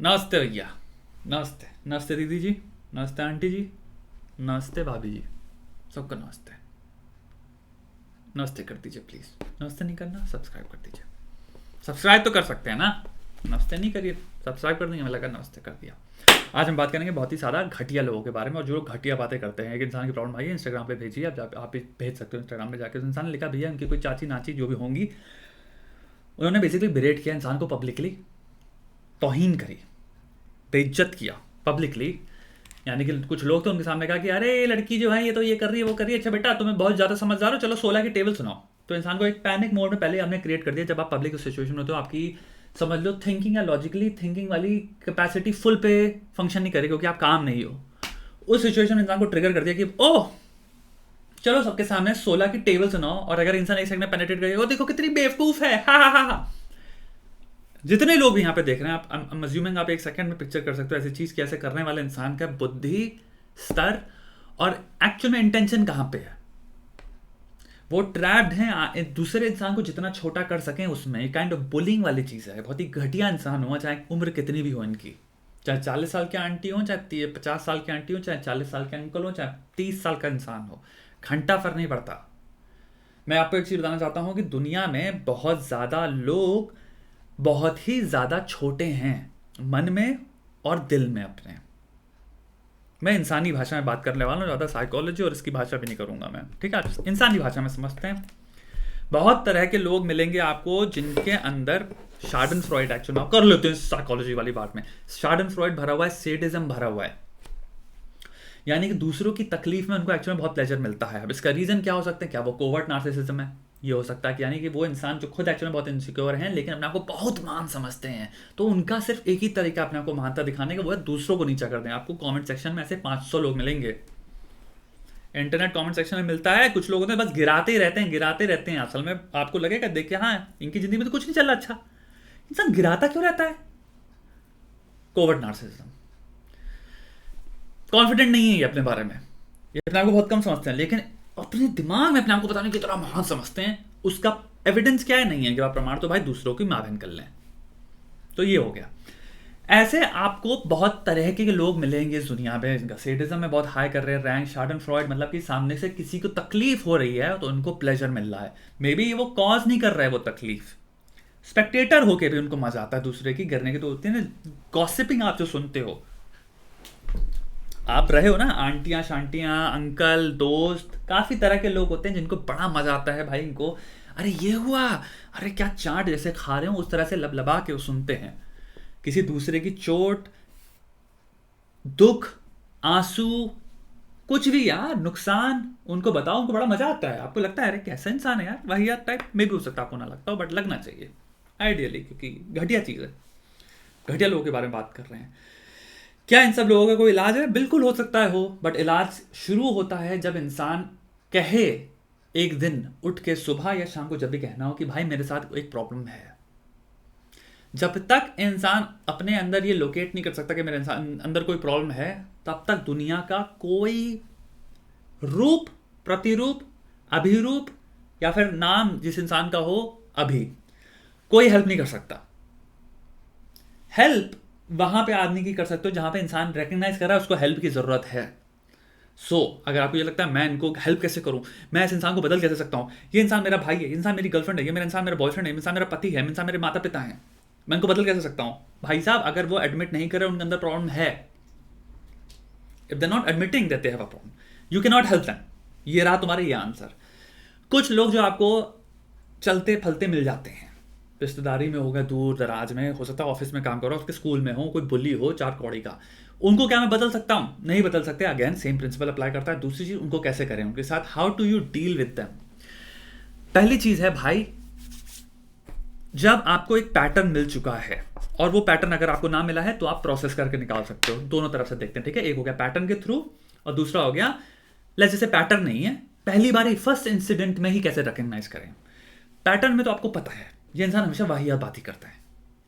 नमस्ते भैया। नमस्ते नमस्ते दीदी जी। नमस्ते आंटी जी। नमस्ते भाभी जी। सबको नमस्ते। नमस्ते कर दीजिए प्लीज़। नमस्ते नहीं करना, सब्सक्राइब कर दीजिए। सब्सक्राइब तो कर सकते हैं ना, नमस्ते नहीं करिए, सब्सक्राइब कर देंगे। मैं लगा नमस्ते कर दिया। आज हम बात करेंगे बहुत ही सारा घटिया लोगों के बारे में, और जो लोग घटिया बातें करते हैं। एक इंसान की प्रॉब्लम आई है, इंस्टाग्राम पे भेजिए। आप भी भेज सकते हो इंस्टाग्राम पे जाके। उस इंसान ने लिखा, भैया उनकी कोई चाची नाची जो भी होंगी, उन्होंने बेसिकली बिरेट किया इंसान को पब्लिकली, तौहीन करी, बेइज्जत किया पब्लिकली। यानी कि कुछ लोग तो उनके सामने कहा कि अरे ये लड़की जो है ये तो ये कर रही है वो कर रही है, अच्छा बेटा तुम्हें बहुत ज़्यादा समझदार हो, चलो 16 की टेबल सुनाओ। तो इंसान को एक पैनिक मोड में पहले हमने क्रिएट कर दिया। जब आप पब्लिक सिचुएशन में होते हो, आपकी समझ लो थिंकिंग या लॉजिकली थिंकिंग वाली कैपेसिटी फुल पे फंक्शन नहीं करेगी, क्योंकि आप काम नहीं हो। उस सिचुएशन में इंसान को ट्रिगर कर दिया कि ओह चलो सबके सामने 16 की टेबल सुनाओ, और अगर इंसान एक सेकंड में पेनिट्रेट करेगा, देखो कितनी बेवकूफ़ है, हा हा हा। जितने लोग भी यहाँ पे देख रहे हैं, आप अज्यूमिंग आप एक सेकंड में पिक्चर कर सकते हो ऐसी चीज कैसे करने वाले इंसान का बुद्धि स्तर और एक्चुअल में इंटेंशन कहाँ पे है। वो ट्रैप्ड हैं दूसरे इंसान को जितना छोटा कर सकें, उसमें काइंड ऑफ बुलिंग वाली चीज़ है। बहुत ही घटिया इंसान हुआ, चाहे उम्र कितनी भी हो इनकी, चाहे 40 साल की आंटी हो, चाहे 50 साल की आंटी हो, चाहे 40 साल के अंकल हो, चाहे 30 साल का इंसान हो, घंटा फर्क नहीं पड़ता। मैं आपको एक चीज़ बताना चाहता हूँ कि दुनिया में बहुत ज़्यादा लोग बहुत ही ज़्यादा छोटे हैं, मन में और दिल में अपने। मैं इंसानी भाषा में बात करने वाला हूँ, ज़्यादा साइकोलॉजी और इसकी भाषा भी नहीं करूँगा मैं, ठीक है। इंसानी भाषा में समझते हैं। बहुत तरह के लोग मिलेंगे आपको जिनके अंदर शार्डन फ्रॉइड, एक्चुअली आप कर लेते हैं साइकोलॉजी वाली बात में, शार्डन फ्रॉइड भरा हुआ है, सेडिज्म भरा हुआ है। यानी कि दूसरों की तकलीफ में उनको एक्चुअली बहुत प्लेजर मिलता है। अब इसका रीज़न क्या हो सकता है? क्या वो कोवर्ट नार्सिसिज्म है? ये हो सकता है कि यानी कि वो इंसान जो खुद एक्चुअली बहुत इनसिक्योर हैं, लेकिन अपने आप को बहुत महान समझते हैं, तो उनका सिर्फ एक ही तरीका अपने आप को महानता दिखाने का, वो है दूसरों को नीचा कर दें। आपको कमेंट सेक्शन में ऐसे 500 लोग मिलेंगे। इंटरनेट कमेंट सेक्शन में मिलता है, कुछ लोग होते हैं बस गिराते ही रहते हैं, गिराते रहते हैं। असल में आपको लगेगा देख के हाँ इनकी ज़िंदगी में तो कुछ नहीं चल रहा, अच्छा इंसान गिराता क्यों रहता है? Covert narcissism. कॉन्फिडेंट नहीं है ये अपने बारे में, ये अपने आप को बहुत कम समझते हैं, लेकिन अपने दिमाग में अपने आप को बताने की तरह महान समझते हैं। उसका एविडेंस क्या है? नहीं है कि आप प्रमाण तो भाई दूसरों की माँ बहन कर लें। तो ये हो गया। ऐसे आपको बहुत तरह के लोग मिलेंगे इस दुनिया में, इनका सेडिज्म में बहुत हाई कर रहे हैं रैंक। शार्डन फ्रॉइड मतलब कि सामने से किसी को तकलीफ हो रही है तो उनको प्लेजर मिल रहा है। मे बी वो कॉज नहीं कर रहा है वो तकलीफ, स्पेक्टेटर होके भी उनको मजा आता है दूसरे की गिरने की। तो होती है ना गॉसिपिंग, आप जो सुनते हो, आप रहे हो ना, आंटियां शांटियां अंकल दोस्त, काफ़ी तरह के लोग होते हैं जिनको बड़ा मज़ा आता है भाई इनको, अरे ये हुआ, अरे क्या चाट जैसे खा रहे हो उस तरह से लबलबा के वो सुनते हैं। किसी दूसरे की चोट, दुख, आंसू, कुछ भी यार, नुकसान उनको बताओ, उनको बड़ा मज़ा आता है। आपको लगता है अरे कैसा इंसान है यार, वही यार टाइप में भी हो सकता है, आपको ना लगता हो बट लगना चाहिए आइडियली, क्योंकि घटिया चीज़ है। घटिया लोगों के बारे में बात कर रहे हैं। क्या इन सब लोगों का कोई इलाज है? बिल्कुल हो सकता है हो, बट इलाज शुरू होता है जब इंसान कहे एक दिन उठ के, सुबह या शाम को, जब भी कहना हो कि भाई मेरे साथ एक प्रॉब्लम है। जब तक इंसान अपने अंदर ये लोकेट नहीं कर सकता कि मेरे अंदर कोई प्रॉब्लम है, तब तक दुनिया का कोई रूप, प्रतिरूप, अभिरूप या फिर नाम जिस इंसान का हो अभी, कोई हेल्प नहीं कर सकता। हेल्प वहां पे आदमी की कर सकते हो जहां पे इंसान रिकग्नाइज कर रहा है उसको हेल्प की जरूरत है। अगर आपको ये लगता है मैं इनको हेल्प कैसे करूं, मैं इस इंसान को बदल कैसे सकता हूं, ये इंसान मेरा भाई है, ये इंसान मेरी गर्लफ्रेंड है, ये मेरा इंसान मेरा बॉयफ्रेंड है, ये इंसान मेरा पति है, ये इंसान मेरे माता पिता हैं, मैं इनको बदल कैसे सकता हूं? भाई साहब, अगर वो एडमिट नहीं कर रहे उनके अंदर प्रॉब्लम है, if they not admitting that they have a problem, you can not help them. ये रहा तुम्हारा ये आंसर। कुछ लोग जो आपको चलते फलते मिल जाते हैं, रिश्तेदारी में होगा, दूर दराज में हो सकता है, ऑफिस में काम करो, उसके स्कूल में हो, कोई बुली हो 4 कौड़ी का, उनको क्या मैं बदल सकता हूं? नहीं बदल सकते। अगेन सेम प्रिंसिपल अप्लाई करता है। दूसरी चीज, उनको कैसे करें उनके साथ, how to you deal with them. पहली चीज है भाई, जब आपको एक पैटर्न मिल चुका है, और वो पैटर्न अगर आपको ना मिला है तो आप प्रोसेस करके निकाल सकते हो। दोनों तरफ से देखते हैं, ठीक है। एक हो गया पैटर्न के थ्रू, और दूसरा हो गया लेट्स जैसे पैटर्न नहीं है, पहली बार ही फर्स्ट इंसिडेंट में ही कैसे रिकग्नाइज करें। पैटर्न में तो आपको पता है ये इंसान हमेशा वाहियात बात ही करता है,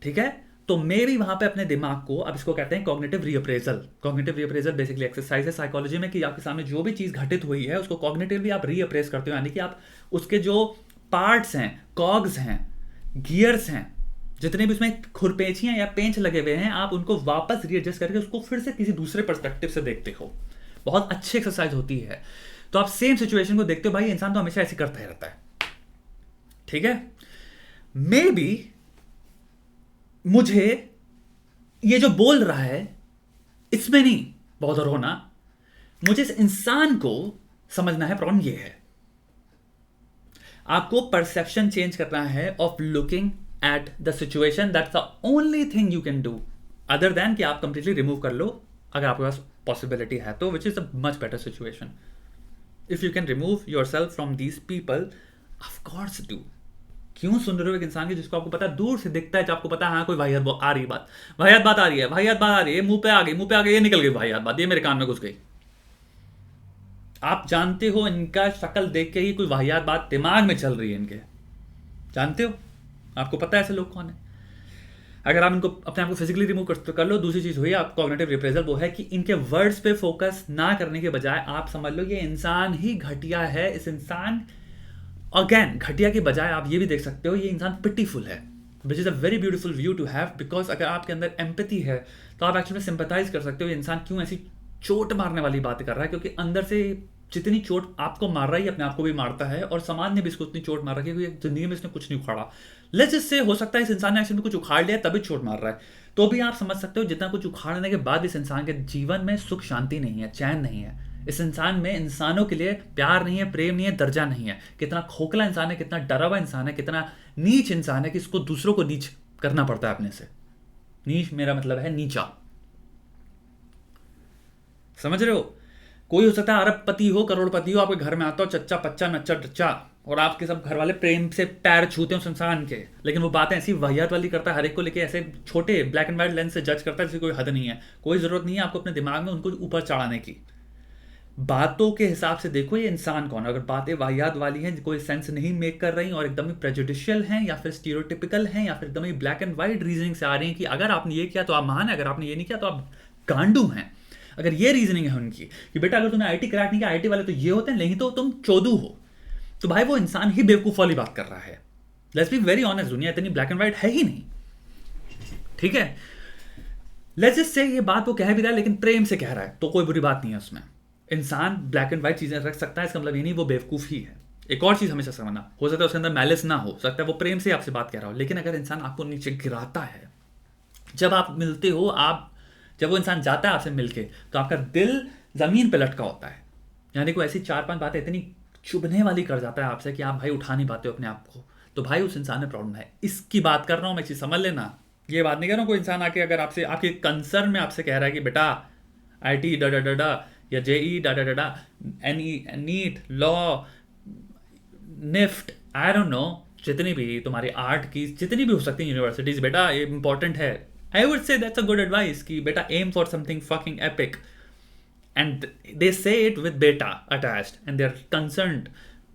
ठीक है। तो मैं भी वहां पे अपने दिमाग को, अब इसको कहते हैं कॉग्निटिव रीअप्रेजल। कॉग्निटिव रीअप्रेजल बेसिकली एक्सरसाइज है साइकोलॉजी में, कि आपके सामने जो भी चीज घटित हुई है उसको कॉग्निटिवली आप रीअप्रेज करते हो, यानी कि आप उसके जो पार्ट्स हैं, कॉग्स हैं, गियर्स हैं, जितने भी उसमें खुरपेचियां या पेंच लगे हुए हैं, आप उनको वापस रीएडजस्ट करके उसको फिर से किसी दूसरे पर्सपेक्टिव से देखते हो। बहुत अच्छी एक्सरसाइज होती है। तो आप सेम सिचुएशन को देखते हो, भाई इंसान तो हमेशा ऐसे करता ही रहता है, ठीक है। मे बी मुझे ये जो बोल रहा है इसमें नहीं बॉदर होना, मुझे इस इंसान को समझना है। प्रॉब्लम ये है, आपको परसेप्शन चेंज करना है of looking at the situation. That's the only thing you can do, other than कि आप कंप्लीटली रिमूव कर लो अगर आपके पास पॉसिबिलिटी है तो, विच is a much better situation. If you can remove your self from these people, of course do. क्यों सुन रहे हो एक इंसान की जिसको आपको पता है, दूर से दिखता है, जब आपको पता है हाँ कोई वाहियात आ रही बात, वाहियात बात आ रही है, वाहियात बात आ रही है, मुंह पे आ गई, ये निकल गई वाहियात बात, ये मेरे कान में घुस गई। आप जानते हो इनका शक्ल देख के ही कोई वाहियात बात दिमाग में चल रही है इनके, जानते हो, आपको पता है ऐसे लोग कौन है। अगर आप इनको अपने आप को फिजिकली रिमूव कर लो, दूसरी चीज हुई आप कॉग्निटिव रिप्रेजल, वो है कि इनके वर्ड्स पे फोकस ना करने के बजाय आप समझ लो ये इंसान ही घटिया है। इस इंसान, अगेन घटिया के बजाय आप ये भी देख सकते हो ये इंसान पिटीफुल है, which is a very beautiful view to have, because अगर आपके अंदर एम्पैथी है तो आप एक्चुअली सिंपैथाइज कर सकते हो ये इंसान क्यों ऐसी चोट मारने वाली बातें कर रहा है, क्योंकि अंदर से जितनी चोट आपको मार रहा है अपने आप को भी मारता है, और समाज ने भी इसको उतनी चोट मार रखी है क्योंकि जिंदगी में इसने कुछ नहीं उखाड़ा। लेट्स जस्ट से हो सकता है इस इंसान ने एक्चुअली कुछ उखाड़ लिया तभी चोट मार रहा है, तो भी आप समझ सकते हो जितना कुछ उखाड़ने के बाद इस इंसान के जीवन में सुख शांति नहीं है, चैन नहीं है। इस इंसान में इंसानों के लिए प्यार नहीं है, प्रेम नहीं है, दर्जा नहीं है। कितना खोखला इंसान है, कितना डरा हुआ इंसान है, कितना नीच इंसान है कि इसको दूसरों को नीच करना पड़ता है अपने से। नीच मेरा मतलब है नीचा, समझ रहे हो। कोई हो सकता है अरबपति हो, करोड़पति हो, आपके घर में आता हो चच्चा पच्चा नच्चा डच्चा, और आपके सब घर वाले प्रेम से पैर छूते हैं उस इंसान के, लेकिन वो बातें ऐसी वाहियात वाली करता है, हर एक को लेके ऐसे छोटे ब्लैक एंड व्हाइट लेंस से जज करता है जिसकी कोई हद नहीं है। कोई जरूरत नहीं है आपको अपने दिमाग में उनको ऊपर चढ़ाने की। बातों के हिसाब से देखो ये इंसान कौन है। अगर बातें वाहियात वाली हैं, कोई सेंस नहीं मेक कर रही और एकदम ही प्रेजुडिशियल हैं, या फिर स्टीरियोटिपिकल हैं, या फिर एकदम ही ब्लैक एंड व्हाइट रीजनिंग से आ रही हैं कि अगर आपने ये किया तो आप महान है, अगर आपने ये नहीं किया तो आप गांडू हैं, अगर ये रीजनिंग है उनकी कि बेटा अगर तुमने आईटी क्रैक नहीं किया, आईटी वाले तो ये होते हैं, नहीं तो तुम चोदू हो, तो भाई वो इंसान ही बेवकूफ वाली बात कर रहा है। लेट्स बी वेरी ऑनेस्ट, दुनिया इतनी ब्लैक एंड व्हाइट है ही नहीं, ठीक है। लेट्स जस्ट से ये बात वो कह भी रहा है लेकिन प्रेम से कह रहा है, तो कोई बुरी बात नहीं है उसमें। इंसान ब्लैक एंड व्हाइट चीजें रख सकता है, इसका मतलब ये नहीं वो बेवकूफ ही है। एक और चीज हमेशा समझना, हो सकता है उसके अंदर मैलिस ना हो सकता है वो प्रेम से आपसे बात कह रहा हो, लेकिन अगर इंसान आपको नीचे गिराता है, जब आप मिलते हो, आप जब वो इंसान जाता है आपसे मिलके, तो आपका दिल जमीन पे लटका होता है, यानी कोई ऐसी 4-5 बातें इतनी चुभने वाली कर जाता है आपसे कि आप भाई उठा नहीं पाते हो अपने आप को, तो भाई उस इंसान में प्रॉब्लम है। इसकी बात कर रहा हूं मैं, चीज समझ लेना। ये बात नहीं कर रहा हूं कोई इंसान आके अगर आपसे आपके कंसर्न में आपसे कह रहा है कि बेटा आईटी डा डा डा डा या जेई डा डा डा डा, NEET, law, NIFT, I don't know, जितनी भी तुम्हारी आर्ट की जितनी भी हो सकती है यूनिवर्सिटीज, बेटा ये इंपॉर्टेंट है। I would say that's a good advice कि बेटा aim for something fucking epic, and they say it with beta attached and they're concerned।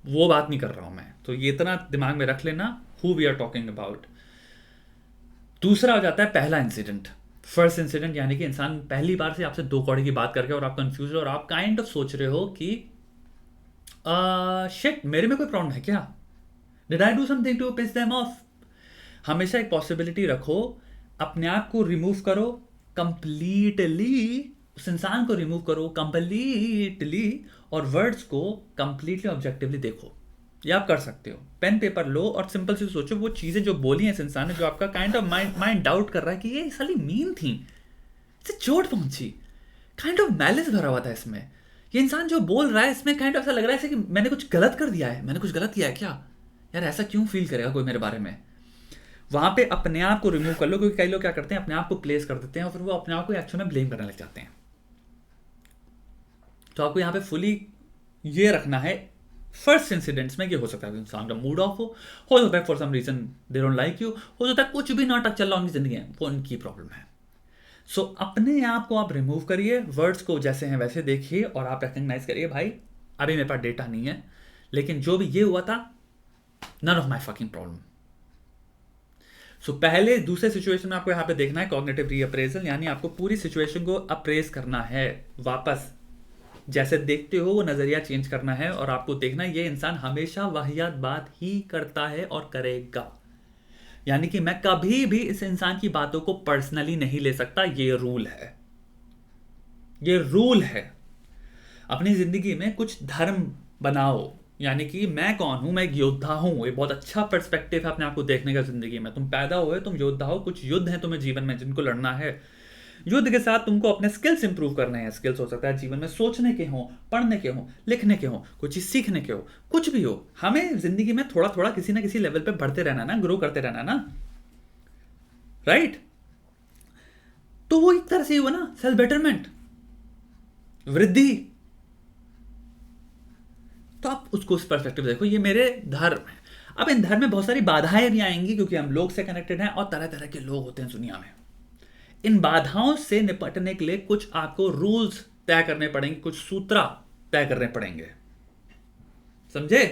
वो बात नहीं कर रहा हूं मैं, तो ये इतना दिमाग में रख लेना who we are talking about। दूसरा हो जाता है पहला इंसिडेंट, फर्स्ट इंसिडेंट, यानी कि इंसान पहली बार से आपसे 2 कौड़ी की बात करके और आप कंफ्यूज हो और आप काइंड ऑफ सोच रहे हो कि शिट मेरे में कोई प्रॉब्लम है क्या, did I do something to piss them off. हमेशा एक पॉसिबिलिटी रखो, अपने आप को रिमूव करो कंप्लीटली, उस इंसान को रिमूव करो कंप्लीटली, और वर्ड्स को कंप्लीटली ऑब्जेक्टिवली देखो। ये आप कर सकते हो, पेन पेपर लो और सिंपल सी सोचो वो चीजें जो बोली हैं इस इंसान ने, जो आपका काइंड ऑफ माइंड डाउट कर रहा है कि ये साली मीन थी, इससे चोट पहुंची, काइंड ऑफ मैलिस भरा हुआ था इसमें। ये इंसान जो बोल रहा है इसमें काइंड ऑफ ऐसा लग रहा है कि मैंने कुछ गलत कर दिया है, मैंने कुछ गलत किया है क्या यार, ऐसा क्यों फील करेगा कोई मेरे बारे में। वहां पे अपने आप को रिमूव कर लो, क्योंकि कई लोग क्या करते हैं अपने आप को प्लेस कर देते हैं और फिर वो अपने आप को एक्चुअल में ब्लेम करने लग जाते हैं। तो आपको यहाँ पे फुली ये रखना है, फर्स्ट इंसिडेंट्स में ये हो सकता है इंसान का मूड ऑफ हो सकता है for some reason they don't like you, हो सकता है कुछ भी नाटक चल रहा उनकी जिंदगी में, वो उनकी प्रॉब्लम है। सो अपने आप को आप रिमूव करिए, वर्ड्स को जैसे हैं वैसे देखिए और आप रिकग्नाइज करिए भाई अभी मेरे पास डेटा नहीं है, लेकिन जो भी ये हुआ था none of my fucking problem. So पहले दूसरे सिचुएशन में आपको यहाँ पे देखना है कॉग्निटिव रीअप्रेजल, यानी आपको पूरी सिचुएशन को अप्रेज करना है, वापस जैसे देखते हो वो नजरिया चेंज करना है और आपको देखना है ये इंसान हमेशा वाहियात बात ही करता है और करेगा। यानी कि मैं कभी भी इस इंसान की बातों को पर्सनली नहीं ले सकता। ये रूल है, ये रूल है। अपनी जिंदगी में कुछ धर्म बनाओ, यानी कि मैं कौन हूं, मैं एक योद्धा हूं। ये बहुत अच्छा पर्सपेक्टिव है अपने आप को देखने का जिंदगी में। तुम पैदा हुए, तुम योद्धा हो, कुछ युद्ध हैं तुम्हें जीवन में जिनको लड़ना है। युद्ध के साथ तुमको अपने स्किल्स इंप्रूव करने हैं। स्किल्स हो सकता है जीवन में सोचने के हो, पढ़ने के हो, लिखने के हो, कोई चीज सीखने के हो, कुछ भी हो। हमें जिंदगी में थोड़ा थोड़ा किसी ना किसी लेवल पे बढ़ते रहना ना, ग्रो करते रहना ना, राइट। तो वो एक तरह से हुआ ना सेल्फ बेटरमेंट, वृद्धि। तो आप उसको उस पर्सपेक्टिव देखो, ये मेरे धर्म है। अब इन धर्म में बहुत सारी बाधाएं भी आएंगी क्योंकि हम लोग से कनेक्टेड हैं और तरह तरह के लोग होते हैं दुनिया में। इन बाधाओं से निपटने के लिए कुछ आपको रूल्स तय करने पड़ेंगे, कुछ सूत्र तय करने पड़ेंगे, समझे।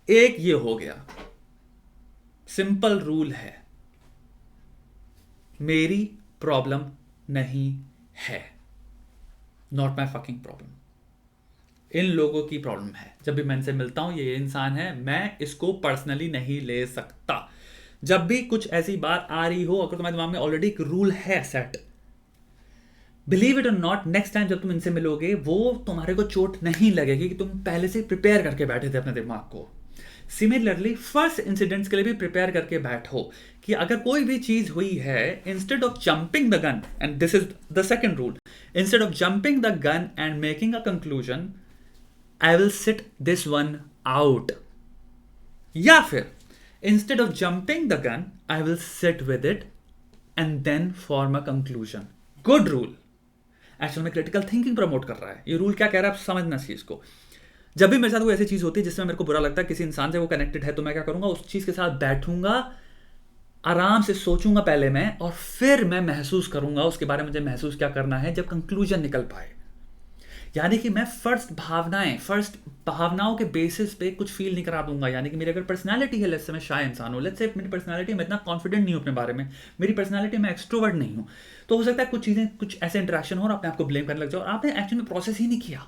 एक ये हो गया, सिंपल रूल है, मेरी प्रॉब्लम नहीं है, नॉट माई फकिंग प्रॉब्लम। इन लोगों की प्रॉब्लम है। जब भी मैं इनसे मिलता हूं, ये इंसान है, मैं इसको पर्सनली नहीं ले सकता। जब भी कुछ ऐसी बात आ रही हो, अगर तुम्हारे दिमाग में ऑलरेडी एक रूल है सेट, बिलीव इट और नॉट, नेक्स्ट टाइम जब तुम इनसे मिलोगे वो तुम्हारे को चोट नहीं लगेगी कि तुम पहले से प्रिपेयर करके बैठे थे अपने दिमाग को। सिमिलरली फर्स्ट इंसिडेंट्स के लिए भी प्रिपेयर करके बैठो कि अगर कोई भी चीज हुई है, instead of jumping the gun, and this is the second rule, instead of jumping the gun and making a conclusion, I will sit this one out. या फिर instead of jumping the gun, I will sit with it and then form a conclusion. Good rule. Actual में critical thinking promote कर रहा है। ये rule क्या कह रहा है आप समझना चाहिए इसको। जब भी मेरे साथ कोई ऐसी चीज होती है जिसमें मेरे को बुरा लगता है, किसी इंसान से वो कनेक्टेड है, तो मैं क्या करूंगा, उस चीज के साथ बैठूंगा, आराम से सोचूंगा पहले मैं, और फिर मैं महसूस करूंगा उसके बारे में मुझे महसूस क्या करना है जब कंक्लूजन निकल पाए। यानी कि मैं फर्स्ट भावनाओं के बेसिस पे कुछ फील नहीं करा दूंगा। यानी कि मेरी अगर पर्सनालिटी है, लेट्स से मैं शाय इंसान हूं, लेट्स से मेरी पर्सनालिटी में इतना कॉन्फिडेंट नहीं हूं अपने बारे में, मेरी पर्सनालिटी में एक्सट्रोवर्ट नहीं हूं, तो हो सकता है कुछ चीजें, कुछ ऐसे इंटरेक्शन हो और अपने आप को ब्लेम करने लग जाओ, और आपने एक्चुअली में प्रोसेस ही नहीं किया,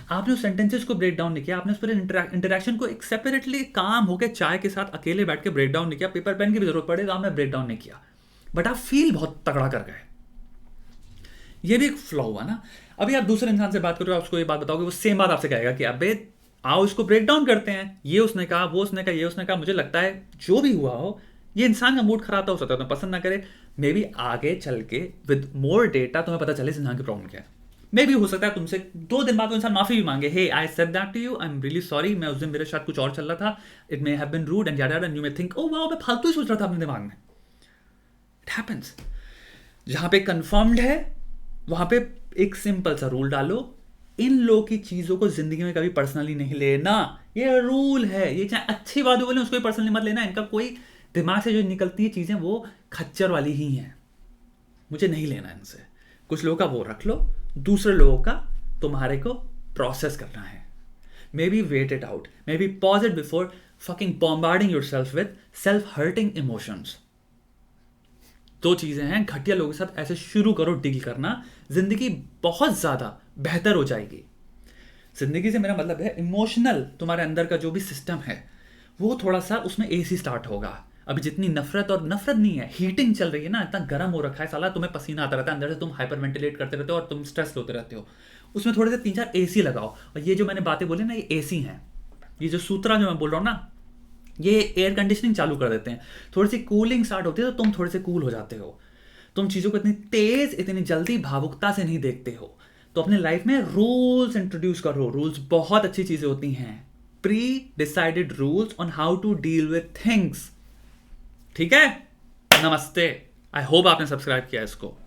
आपने उस सेंटेंसेस को ब्रेक डाउन नहीं किया, आपने उस पर इंटरेक्शन को एक सेपरेटली काम होकर चाय के साथ अकेले बैठ के ब्रेक डाउन नहीं किया। पेपर पेन की भी जरूरत पड़े तो आपने ब्रेक डाउन नहीं किया, बट आप फील बहुत तगड़ा कर गए। ये भी एक फ्लॉ हुआ ना। अभी आप दूसरे इंसान से बात कर रहे हो, आप उसको ये बात बताओगे, वो सेम बात आपसे कहेगा कि अबे आओ इसको ब्रेक डाउन करते हैं, ये उसने कहा, वो उसने कहा, ये उसने कहा, मुझे लगता है जो भी हुआ हो, ये इंसान का मूड खराब हो सकता है, तो पसंद ना करे, मे बी आगे चल के विद मोर डेटा तुम्हें पता चले इस इंसान की प्रॉब्लम क्या है। मे भी हो सकता है तुमसे 2 दिन बाद वो इंसान माफी भी मांगे, hey I said that to you, I am really sorry, मैं उस दिन मेरे साथ कुछ और चल रहा था, it may have been rude and yada, and you may think, oh wow, मैं फालतू ही सोच रहा था अपने दिमाग में। It happens. जहां पे कंफर्म्ड है वहां पे एक सिंपल सा रूल डालो, इन लोग की चीजों को जिंदगी में कभी पर्सनली नहीं लेना। ये रूल है, ये चाहे अच्छी बात बोले उसको पर्सनली मत लेना। इनका कोई दिमाग से जो निकलती है चीजें वो खच्चर वाली ही हैं, मुझे नहीं लेना इनसे। कुछ लोगों का वो रख लो, दूसरे लोगों का तुम्हारे को प्रोसेस करना है। Maybe wait it out, maybe pause it before fucking bombarding yourself with self hurting emotions. 2 चीजें हैं, घटिया लोगों के साथ ऐसे शुरू करो डील करना, जिंदगी बहुत ज्यादा बेहतर हो जाएगी। जिंदगी से मेरा मतलब है इमोशनल, तुम्हारे अंदर का जो भी सिस्टम है वो थोड़ा सा उसमें एसी स्टार्ट होगा। अभी जितनी नफरत, और नफरत नहीं है, हीटिंग चल रही है ना, इतना गर्म हो रखा है साला, तुम्हें पसीना आता रहता है अंदर से, तुम हाइपर वेंटिलेट करते रहते हो और तुम स्ट्रेस होते रहते हो। उसमें थोड़े से 3-4 एसी लगाओ। और ये जो मैंने बातें बोली ना, ये एसी हैं। ये जो सूत्रा जो मैं बोल रहा हूँ ना, ये एयर कंडीशनिंग चालू कर देते हैं। थोड़ी सी कूलिंग स्टार्ट होती है तो तुम थोड़े से कूल हो जाते हो। तुम चीज़ों को इतनी तेज, इतनी जल्दी भावुकता से नहीं देखते हो। तो अपने लाइफ में रूल्स इंट्रोड्यूस करो। रूल्स बहुत अच्छी चीज़ें होती हैं, pre decided rules on how to deal with things. ठीक है, नमस्ते। आई होप आपने सब्सक्राइब किया इसको।